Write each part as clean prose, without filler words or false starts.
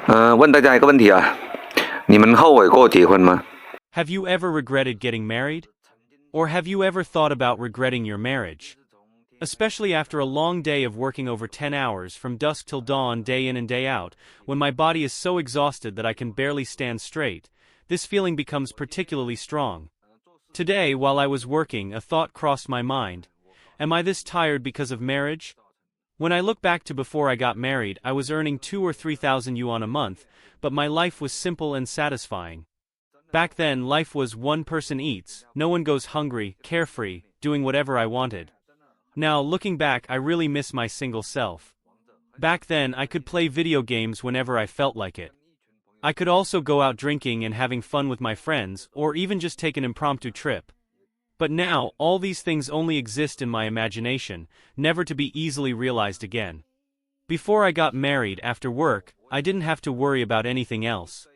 问大家一个问题啊，你们后悔过结婚吗？Have you ever regretted getting married? Or have you ever thought about regretting your marriage? Especially after a long day of working over 10 hours from dusk till dawn, day in and day out, when my body is so exhausted that I can barely stand straight, this feeling becomes particularly strong. Today, while I was working, a thought crossed my mind. Am I this tired because of marriage? When I look back to before I got married, I was earning 2 or 3,000 yuan a month, but my life was simple and satisfying. Back then, life was one person eats, no one goes hungry, carefree, doing whatever I wanted. Now, looking back, I really miss my single self. Back then, I could play video games whenever I felt like it. I could also go out drinking and having fun with my friends, or even just take an impromptu trip. But now, all these things only exist in my imagination, never to be easily realized again. Before I got married, after work, I didn't have to worry about anything else.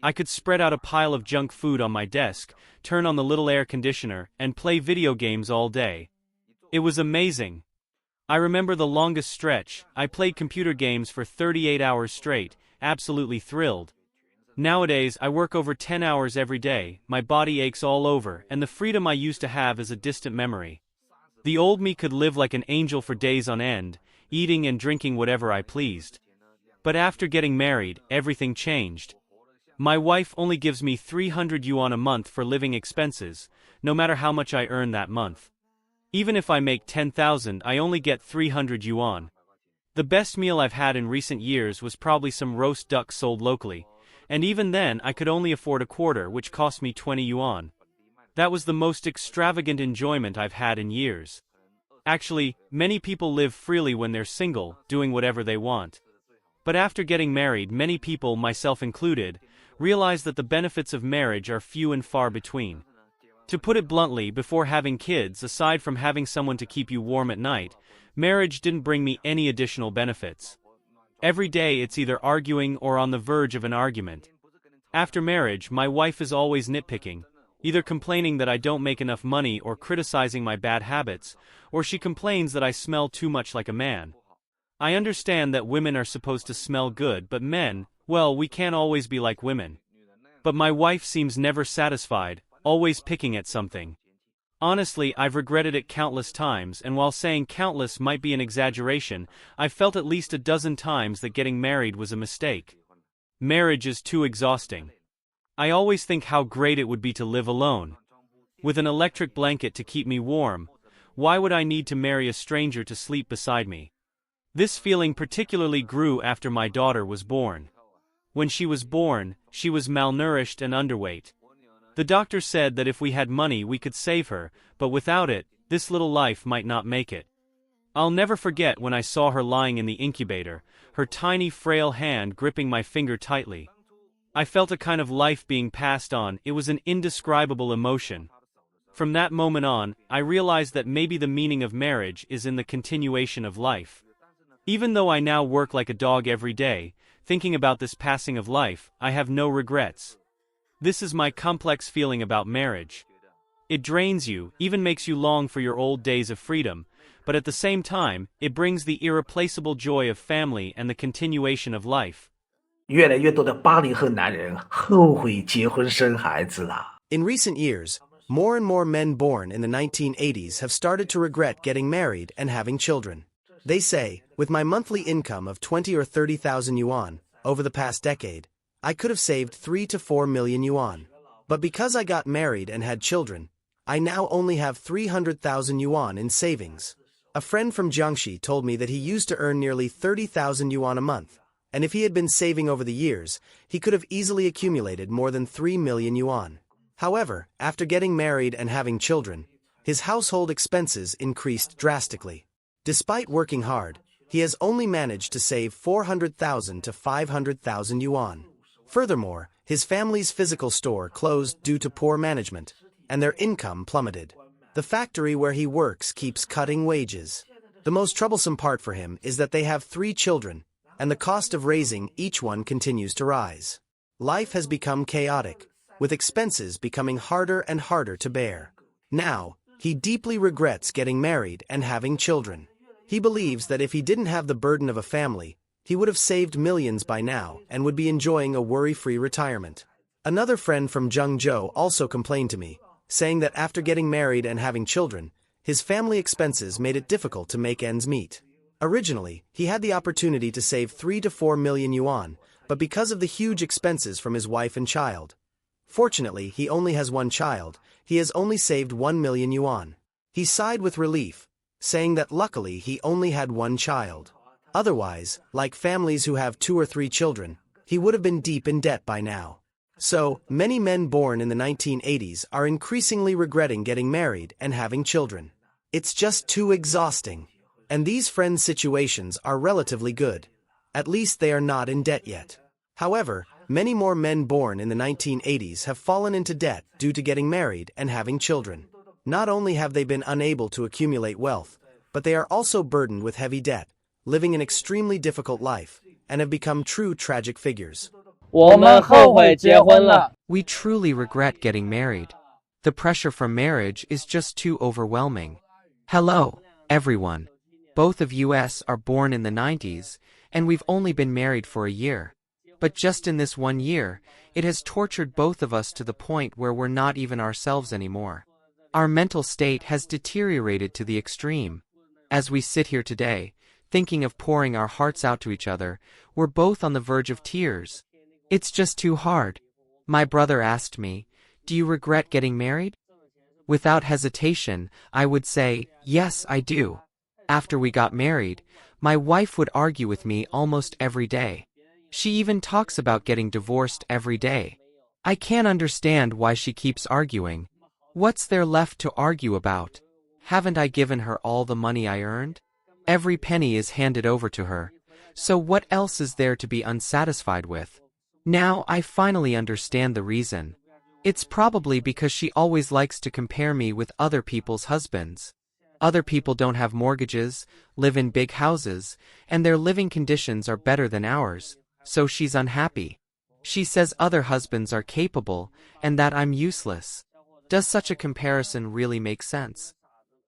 I could spread out a pile of junk food on my desk, turn on the little air conditioner, and play video games all day. It was amazing. I remember the longest stretch. I played computer games for 38 hours straight, absolutely thrilled. Nowadays, I work over 10 hours every day, my body aches all over, and the freedom I used to have is a distant memory. The old me could live like an angel for days on end, eating and drinking whatever I pleased. But after getting married, everything changed. My wife only gives me 300 yuan a month for living expenses, no matter how much I earn that month. Even if I make 10,000, I only get 300 yuan. The best meal I've had in recent years was probably some roast duck sold locally, and even then I could only afford a quarter, which cost me 20 yuan. That was the most extravagant enjoyment I've had in years. Actually, many people live freely when they're single, doing whatever they want. But after getting married, many people, myself included, realize that the benefits of marriage are few and far between. To put it bluntly, before having kids, aside from having someone to keep you warm at night, marriage didn't bring me any additional benefits. Every day it's either arguing or on the verge of an argument. After marriage, my wife is always nitpicking, either complaining that I don't make enough money or criticizing my bad habits, or she complains that I smell too much like a man. I understand that women are supposed to smell good, but men, well, we can't always be like women. But my wife seems never satisfied, always picking at something. Honestly, I've regretted it countless times, and while saying countless might be an exaggeration, I've felt at least a dozen times that getting married was a mistake. Marriage is too exhausting. I always think how great it would be to live alone. With an electric blanket to keep me warm, why would I need to marry a stranger to sleep beside me? This feeling particularly grew after my daughter was born. When she was born, she was malnourished and underweight. The doctor said that if we had money we could save her, but without it, this little life might not make it. I'll never forget when I saw her lying in the incubator, her tiny frail hand gripping my finger tightly. I felt a kind of life being passed on. It was an indescribable emotion. From that moment on, I realized that maybe the meaning of marriage is in the continuation of life. Even though I now work like a dog every day, thinking about this passing of life, I have no regrets. This is my complex feeling about marriage. It drains you, even makes you long for your old days of freedom, but at the same time, it brings the irreplaceable joy of family and the continuation of life. 越来越多的80后男人后悔结婚生孩子了。In recent years, more and more men born in the 1980s have started to regret getting married and having children. They say, with my monthly income of 20 or 30,000 yuan, over the past decade, I could have saved 3 to 4 million yuan. But because I got married and had children, I now only have 300,000 yuan in savings. A friend from Jiangxi told me that he used to earn nearly 30,000 yuan a month, and if he had been saving over the years, he could have easily accumulated more than 3 million yuan. However, after getting married and having children, his household expenses increased drastically. Despite working hard, he has only managed to save 400,000 to 500,000 yuan. Furthermore, his family's physical store closed due to poor management, and their income plummeted. The factory where he works keeps cutting wages. The most troublesome part for him is that they have 3 children, and the cost of raising each one continues to rise. Life has become chaotic, with expenses becoming harder and harder to bear. Now, he deeply regrets getting married and having children. He believes that if he didn't have the burden of a family, He would have saved millions by now and would be enjoying a worry-free retirement. Another friend from Zhengzhou also complained to me, saying that after getting married and having children, his family expenses made it difficult to make ends meet. Originally, he had the opportunity to save 3 to 4 million yuan, but because of the huge expenses from his wife and child. Fortunately, he only has one child, he has only saved 1 million yuan. He sighed with relief, saying that luckily he only had one child. Otherwise, like families who have 2 or 3 children, he would have been deep in debt by now. So, many men born in the 1980s are increasingly regretting getting married and having children. It's just too exhausting. And these friends' situations are relatively good. At least they are not in debt yet. However, many more men born in the 1980s have fallen into debt due to getting married and having children. Not only have they been unable to accumulate wealth, but they are also burdened with heavy debt, living an extremely difficult life, and have become true tragic figures. 我们后悔结婚了。 We truly regret getting married. The pressure from marriage is just too overwhelming. Hello, everyone. Both of us are born in the 90s, and we've only been married for a year. But just in this 1 year, it has tortured both of us to the point where we're not even ourselves anymore. Our mental state has deteriorated to the extreme. As we sit here today, thinking of pouring our hearts out to each other, we're both on the verge of tears. It's just too hard. My brother asked me, "Do you regret getting married?" Without hesitation, I would say, yes, I do. After we got married, my wife would argue with me almost every day. She even talks about getting divorced every day. I can't understand why she keeps arguing. What's there left to argue about? Haven't I given her all the money I earned? Every penny is handed over to her. So what else is there to be unsatisfied with? Now I finally understand the reason. It's probably because she always likes to compare me with other people's husbands. Other people don't have mortgages, live in big houses, and their living conditions are better than ours, so she's unhappy. She says other husbands are capable, and that I'm useless. Does such a comparison really make sense?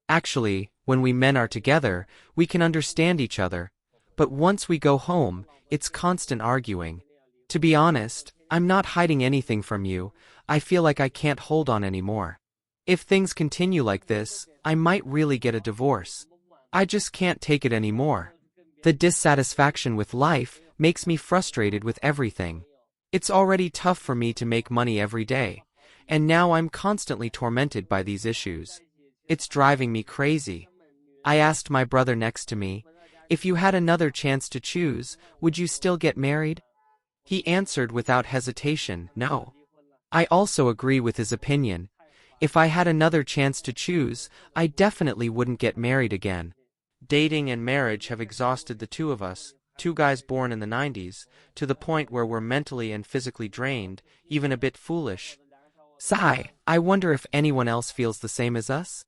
Actually, when we men are together, we can understand each other. But once we go home, it's constant arguing. To be honest, I'm not hiding anything from you. I feel like I can't hold on anymore. If things continue like this, I might really get a divorce. I just can't take it anymore. The dissatisfaction with life makes me frustrated with everything. It's already tough for me to make money every day, and now I'm constantly tormented by these issues. It's driving me crazy. I asked my brother next to me, if you had another chance to choose, would you still get married? He answered without hesitation, no. I also agree with his opinion. If I had another chance to choose, I definitely wouldn't get married again. Dating and marriage have exhausted the two of us, 2 guys born in the 90s, to the point where we're mentally and physically drained, even a bit foolish. Sigh, I wonder if anyone else feels the same as us?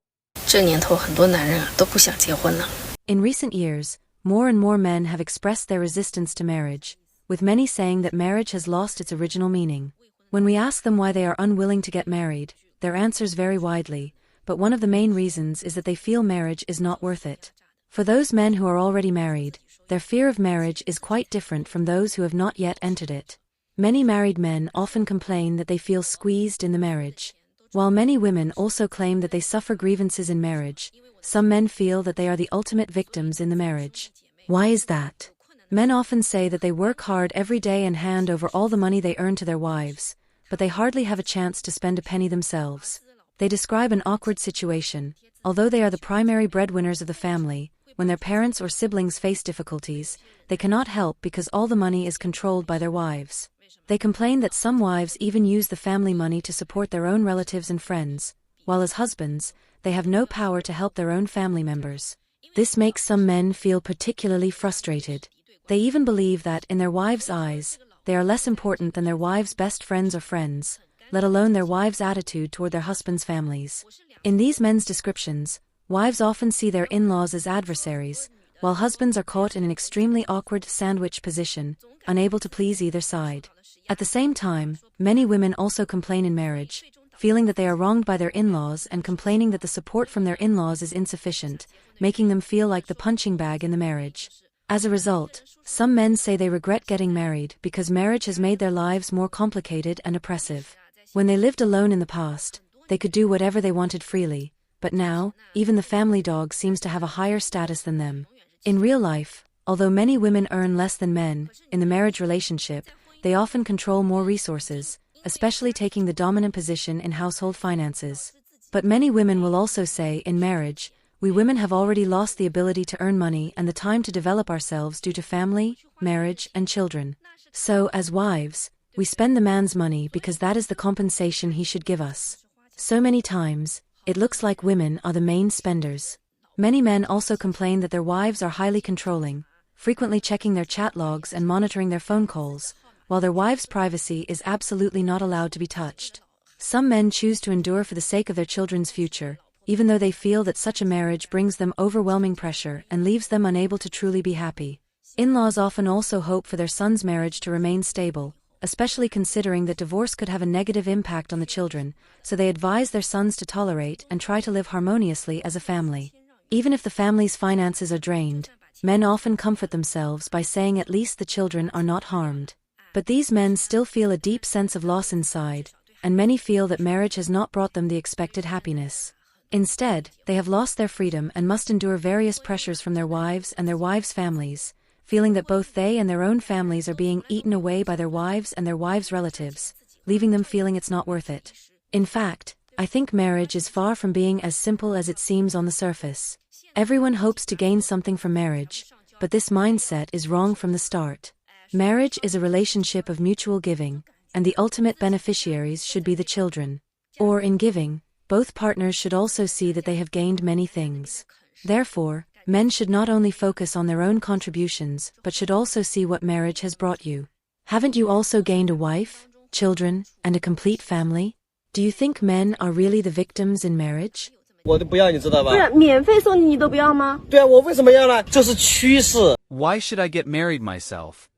这年头很多男人啊都不想结婚了。 In recent years, more and more men have expressed their resistance to marriage, with many saying that marriage has lost its original meaning. When we ask them why they are unwilling to get married, their answers vary widely, but one of the main reasons is that they feel marriage is not worth it. For those men who are already married, their fear of marriage is quite different from those who have not yet entered it. Many married men often complain that they feel squeezed in the marriage. While many women also claim that they suffer grievances in marriage, some men feel that they are the ultimate victims in the marriage. Why is that? Men often say that they work hard every day and hand over all the money they earn to their wives, but they hardly have a chance to spend a penny themselves. They describe an awkward situation. Although they are the primary breadwinners of the family, when their parents or siblings face difficulties, they cannot help because all the money is controlled by their wives. They complain that some wives even use the family money to support their own relatives and friends, while as husbands, they have no power to help their own family members. This makes some men feel particularly frustrated. They even believe that, in their wives' eyes, they are less important than their wives' best friends or friends, let alone their wives' attitude toward their husbands' families. In these men's descriptions, wives often see their in-laws as adversaries, while husbands are caught in an extremely awkward sandwich position, unable to please either side. At the same time, many women also complain in marriage, feeling that they are wronged by their in-laws and complaining that the support from their in-laws is insufficient, making them feel like the punching bag in the marriage. As a result, some men say they regret getting married because marriage has made their lives more complicated and oppressive. When they lived alone in the past, they could do whatever they wanted freely, but now, even the family dog seems to have a higher status than them. In real life, although many women earn less than men, in the marriage relationship, they often control more resources, especially taking the dominant position in household finances. But many women will also say, in marriage, we women have already lost the ability to earn money and the time to develop ourselves due to family, marriage, and children. So, as wives, we spend the man's money because that is the compensation he should give us. So many times, it looks like women are the main spenders. Many men also complain that their wives are highly controlling, frequently checking their chat logs and monitoring their phone calls, while their wives' privacy is absolutely not allowed to be touched. Some men choose to endure for the sake of their children's future, even though they feel that such a marriage brings them overwhelming pressure and leaves them unable to truly be happy. In-laws often also hope for their son's marriage to remain stable, especially considering that divorce could have a negative impact on the children, so they advise their sons to tolerate and try to live harmoniously as a family. Even if the family's finances are drained, men often comfort themselves by saying at least the children are not harmed. But these men still feel a deep sense of loss inside, and many feel that marriage has not brought them the expected happiness. Instead, they have lost their freedom and must endure various pressures from their wives and their wives' families, feeling that both they and their own families are being eaten away by their wives and their wives' relatives, leaving them feeling it's not worth it. In fact, I think marriage is far from being as simple as it seems on the surface. Everyone hopes to gain something from marriage, but this mindset is wrong from the start. Marriage is a relationship of mutual giving, and the ultimate beneficiaries should be the children. Or in giving, both partners should also see that they have gained many things. Therefore, men should not only focus on their own contributions but should also see what marriage has brought you. Haven't you also gained a wife, children, and a complete family? Do you think men are really the victims in marriage? 我都不要，你知道吧？不是免费送你，你都不要吗？对啊，我为什么要呢？这是趋势。 Why should I get married myself?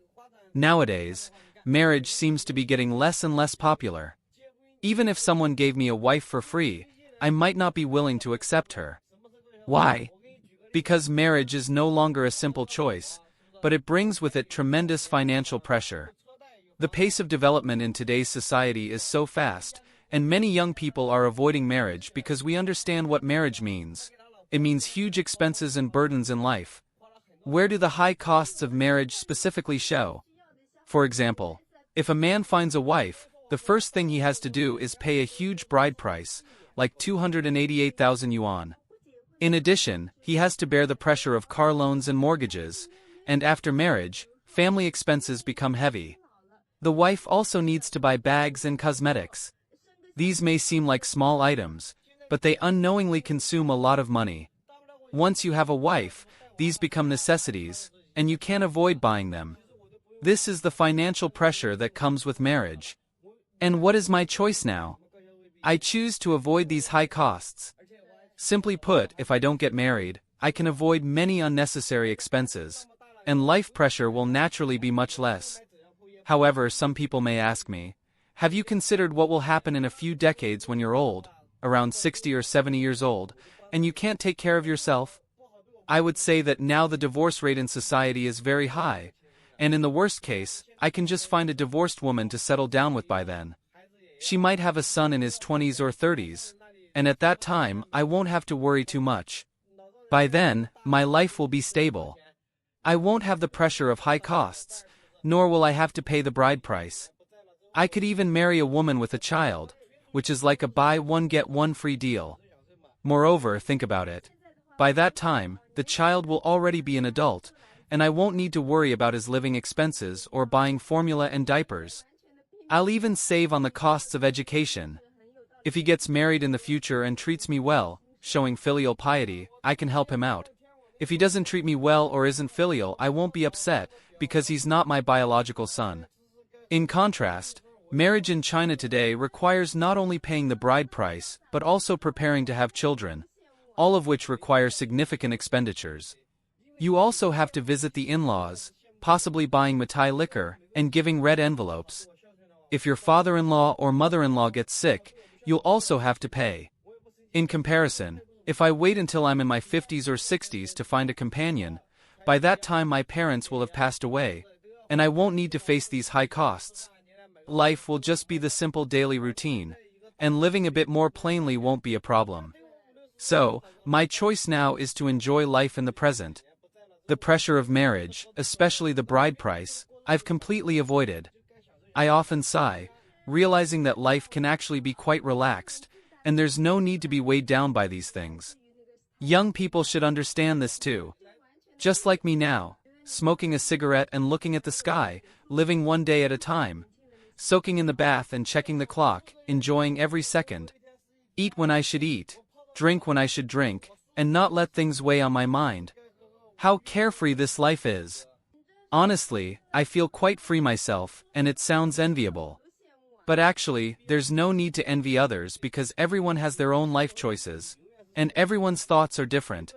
Nowadays, marriage seems to be getting less and less popular. Even if someone gave me a wife for free, I might not be willing to accept her. Why? Because marriage is no longer a simple choice, but it brings with it tremendous financial pressure. The pace of development in today's society is so fast, and many young people are avoiding marriage because we understand what marriage means. It means huge expenses and burdens in life. Where do the high costs of marriage specifically show? For example, if a man finds a wife, the first thing he has to do is pay a huge bride price, like 288,000 yuan. In addition, he has to bear the pressure of car loans and mortgages, and after marriage, family expenses become heavy. The wife also needs to buy bags and cosmetics. These may seem like small items, but they unknowingly consume a lot of money. Once you have a wife, these become necessities, and you can't avoid buying them. This is the financial pressure that comes with marriage. And what is my choice now? I choose to avoid these high costs. Simply put, if I don't get married, I can avoid many unnecessary expenses, and life pressure will naturally be much less. However, some people may ask me, have you considered what will happen in a few decades when you're old, around 60 or 70 years old, and you can't take care of yourself? I would say that now the divorce rate in society is very high, and in the worst case, I can just find a divorced woman to settle down with by then. She might have a son in his 20s or 30s, and at that time, I won't have to worry too much. By then, my life will be stable. I won't have the pressure of high costs, nor will I have to pay the bride price. I could even marry a woman with a child, which is like a buy one get one free deal. Moreover, think about it. By that time, the child will already be an adult, and I won't need to worry about his living expenses or buying formula and diapers. I'll even save on the costs of education. If he gets married in the future and treats me well, showing filial piety, I can help him out. If he doesn't treat me well or isn't filial, I won't be upset, because he's not my biological son. In contrast, marriage in China today requires not only paying the bride price, but also preparing to have children, all of which require significant expenditures. You also have to visit the in-laws, possibly buying Matai liquor, and giving red envelopes. If your father-in-law or mother-in-law gets sick, you'll also have to pay. In comparison, if I wait until I'm in my 50s or 60s to find a companion, By that time my parents will have passed away, and I won't need to face these high costs. Life will just be the simple daily routine, and living a bit more plainly won't be a problem. So, my choice now is to enjoy life in the present. The pressure of marriage, especially the bride price, I've completely avoided. I often sigh, realizing that life can actually be quite relaxed, and there's no need to be weighed down by these things. Young people should understand this too. Just like me now, smoking a cigarette and looking at the sky, living one day at a time, soaking in the bath and checking the clock, enjoying every second. Eat when I should eat, drink when I should drink, and not let things weigh on my mind. How carefree this life is. Honestly, I feel quite free myself, and it sounds enviable. But actually, there's no need to envy others because everyone has their own life choices, and everyone's thoughts are different.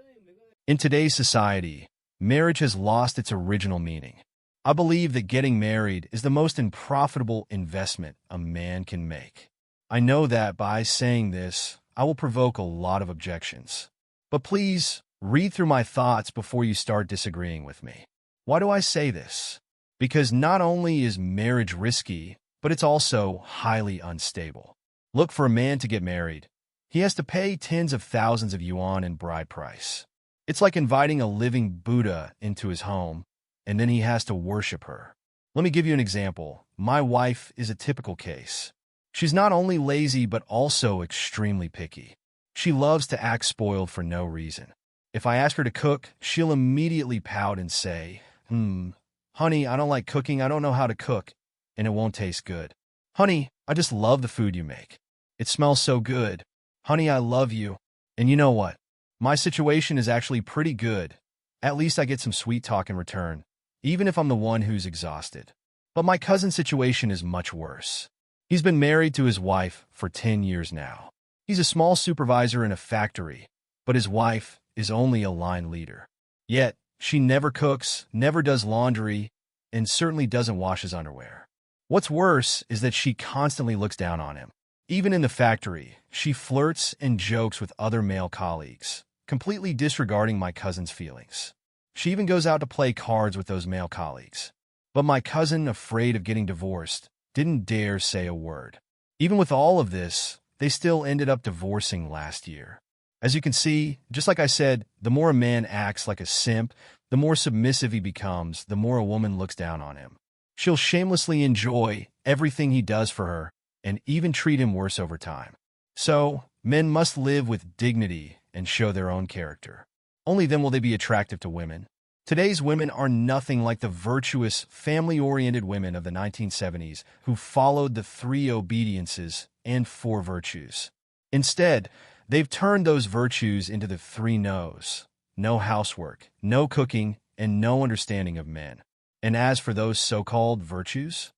In today's society, marriage has lost its original meaning. I believe that getting married is the most unprofitable investment a man can make. I know that by saying this, I will provoke a lot of objections. But please, read through my thoughts before you start disagreeing with me. Why do I say this? Because not only is marriage risky, but it's also highly unstable. Look, for a man to get married, he has to pay tens of thousands of yuan in bride price. It's like inviting a living Buddha into his home, and then he has to worship her. Let me give you an example. My wife is a typical case. She's not only lazy, but also extremely picky. She loves to act spoiled for no reason. If I ask her to cook, she'll immediately pout and say, honey, I don't like cooking, I don't know how to cook, and it won't taste good. Honey, I just love the food you make. It smells so good. Honey, I love you. And you know what? My situation is actually pretty good. At least I get some sweet talk in return, even if I'm the one who's exhausted. But my cousin's situation is much worse. He's been married to his wife for 10 years now. He's a small supervisor in a factory, but his wife is only a line leader. Yet, she never cooks, never does laundry, and certainly doesn't wash his underwear. What's worse is that she constantly looks down on him. Even in the factory, she flirts and jokes with other male colleagues, completely disregarding my cousin's feelings. She even goes out to play cards with those male colleagues. But my cousin, afraid of getting divorced, didn't dare say a word. Even with all of this, they still ended up divorcing last year. As you can see, just like I said, the more a man acts like a simp, the more submissive he becomes, the more a woman looks down on him. She'll shamelessly enjoy everything he does for her and even treat him worse over time. So, men must live with dignity and show their own character. Only then will they be attractive to women. Today's women are nothing like the virtuous, family-oriented women of the 1970s who followed the 3 obediences and 4 virtues. Instead, they've turned those virtues into the 3 no's. No housework, no cooking, and no understanding of men. And as for those so-called virtues,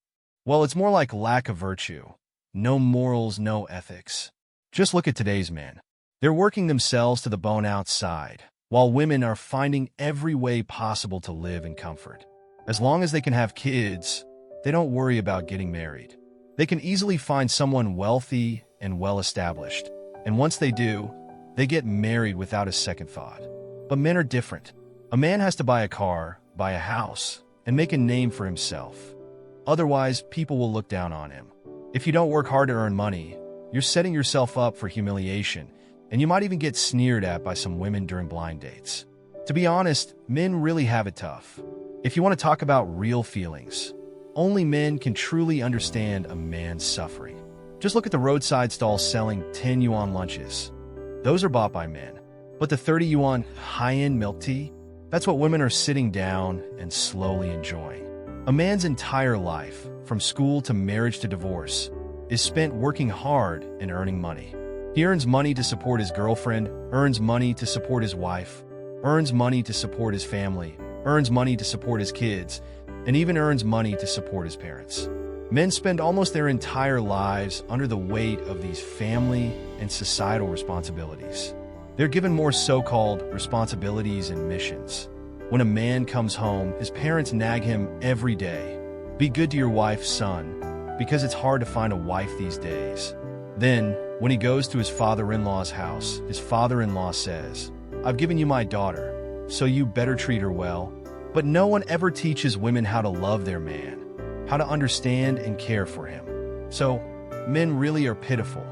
well, it's more like lack of virtue. No morals, no ethics. Just look at today's men. They're working themselves to the bone outside, while women are finding every way possible to live in comfort. As long as they can have kids, they don't worry about getting married. They can easily find someone wealthy and well-established, and once they do, they get married without a second thought. But men are different. A man has to buy a car, buy a house, and make a name for himself. Otherwise, people will look down on him. If you don't work hard to earn money, you're setting yourself up for humiliation, and you might even get sneered at by some women during blind dates. To be honest, men really have it tough. If you want to talk about real feelings, only men can truly understand a man's suffering. Just look at the roadside stalls selling 10 yuan lunches. Those are bought by men. But the 30 yuan high-end milk tea, that's what women are sitting down and slowly enjoying. A man's entire life, from school to marriage to divorce, is spent working hard and earning money. He earns money to support his girlfriend, earns money to support his wife, earns money to support his family, earns money to support his kids, and even earns money to support his parents. Men spend almost their entire lives under the weight of these family and societal responsibilities. They're given more so-called responsibilities and missions. When a man comes home, his parents nag him every day. Be good to your wife, son, because it's hard to find a wife these days. Then, when he goes to his father-in-law's house, his father-in-law says, I've given you my daughter, so you better treat her well, But no one ever teaches women how to love their man, how to understand and care for him. So, men really are pitiful.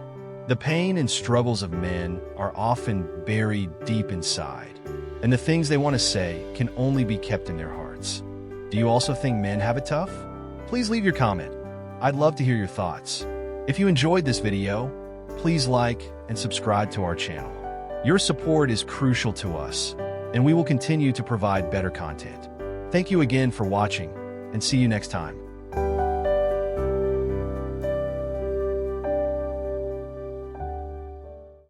The pain and struggles of men are often buried deep inside, and the things they want to say can only be kept in their hearts. Do you also think men have it tough? Please leave your comment. I'd love to hear your thoughts. If you enjoyed this video, please like and subscribe to our channel. Your support is crucial to us, and we will continue to provide better content. Thank you again for watching, and see you next time.